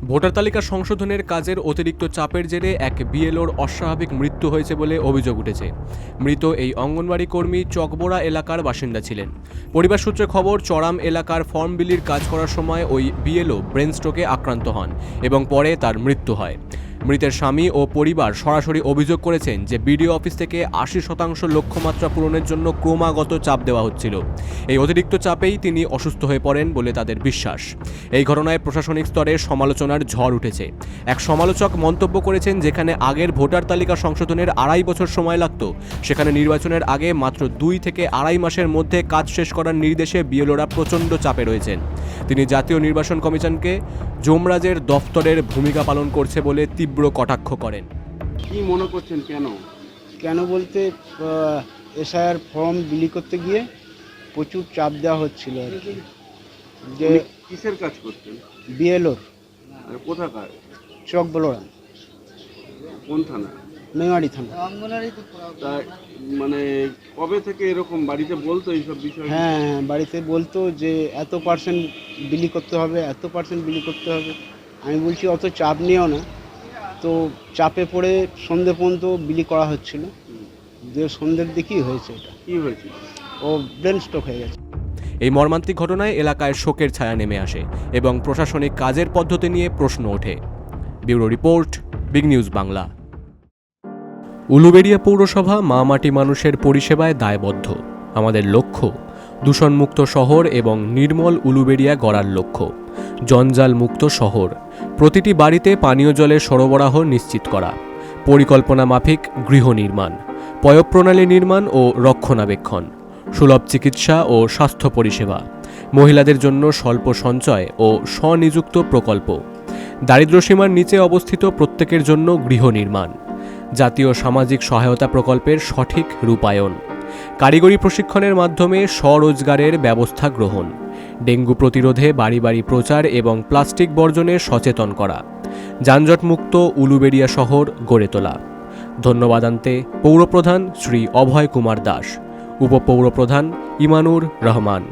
Voter তালিকা সংশোধনের কাজের অতিরিক্ত চাপের জেরে এক বিএলওর অস্বাভাবিক মৃত্যু হয়েছে বলে অভিযোগ উঠেছে। মৃত এই অঙ্গনওয়াড়ি কর্মী চকবোড়া এলাকার বাসিন্দা ছিলেন। পরিবার সূত্রে খবর, চড়াম এলাকার ফর্ম বিলির কাজ করার সময় ওই বিএলও ব্রেন স্ট্রোকে আক্রান্ত হন এবং পরে তার মৃত্যু হয়। মৃতের স্বামী ও পরিবার সরাসরি অভিযোগ করেছেন যে বিডিও অফিস থেকে ৮০% লক্ষ্যমাত্রা পূরণের জন্য ক্রমাগত চাপ দেওয়া হচ্ছিল। এই অতিরিক্ত চাপেই তিনি অসুস্থ হয়ে পড়েন বলে তাদের বিশ্বাস। এই ঘটনায় প্রশাসনিক স্তরে সমালোচনার ঝড় উঠেছে। এক সমালোচক মন্তব্য করেছেন, যেখানে আগের ভোটার তালিকা সংশোধনের ২.৫ বছর সময় লাগত, সেখানে নির্বাচনের আগে মাত্র ২ থেকে ২.৫ মাসের মধ্যে কাজ শেষ করার নির্দেশে বিএলওরা প্রচণ্ড চাপে রয়েছেন। তিনি জাতীয় নির্বাচন কমিশনকে যমরাজের দফতরের ভূমিকা পালন করছে বলে তীব্র কটাক্ষ করেন। কি মনে করছেন কেন বলতে এসআইআর ফর্ম বিলি করতে গিয়ে প্রচুর চাপ দেওয়া হচ্ছিল আর কি। যে কিসের কাজ করতেন? বিএলওর কোথাকার? চকবোড়া, কোন থানা? মেমারি থানা। তা মানে কবে থেকে এরকম বাড়িতে বলতো এইসব বিষয়? হ্যাঁ, বাড়িতে বলতো যে এত পার্সেন্ট বিলি করতে হবে, এত পার্সেন্ট বিলি করতে হবে। আমি বলছি অত চাপ নিও না, তো চাপে পড়ে সন্ধ্যে পর্যন্ত বিলি করা হচ্ছিল। যে সন্ধ্যের দিকেই হয়েছে এটা। কি হয়েছিল? ও ব্রেন স্ট্রোক হয়ে গেছে। এই মর্মান্তিক ঘটনায় এলাকায় শোকের ছায়া নেমে আসে এবং প্রশাসনিক কাজের পদ্ধতি নিয়ে প্রশ্ন ওঠে। Bureau report, big news Bangla. Uluberia পৌরসভা মা মাটি মানুষের পরিষেবায় দায়বদ্ধ। আমাদের লক্ষ্য দূষণমুক্ত শহর এবং নির্মল উলুবেড়িয়া গড়ার লক্ষ্য। জঞ্জাল মুক্ত শহর, প্রতিটি বাড়িতে পানীয় জলের সরবরাহ নিশ্চিত করা, পরিকল্পনা মাফিক গৃহ নির্মাণ, পয়ঃপ্রণালী নির্মাণ ও রক্ষণাবেক্ষণ, সুলভ চিকিৎসা ও স্বাস্থ্য পরিষেবা, মহিলাদের জন্য স্বল্প সঞ্চয় ও স্বনিযুক্ত প্রকল্প, দারিদ্র্যসীমার নিচে অবস্থিত প্রত্যেকের জন্য গৃহ নির্মাণ, জাতীয় সামাজিক সহায়তা প্রকল্পের সঠিক রূপায়ণ, কারিগরি প্রশিক্ষণের মাধ্যমে স্বরোজগারের ব্যবস্থা গ্রহণ, ডেঙ্গু প্রতিরোধে বাড়ি বাড়ি প্রচার এবং প্লাস্টিক বর্জনে সচেতন করা, যানজটমুক্ত উলুবেড়িয়া শহর গড়ে তোলা। ধন্যবাদ আনতে পৌরপ্রধান শ্রী অভয় কুমার দাস, উপপৌরপ্রধান ইমানুর রহমান।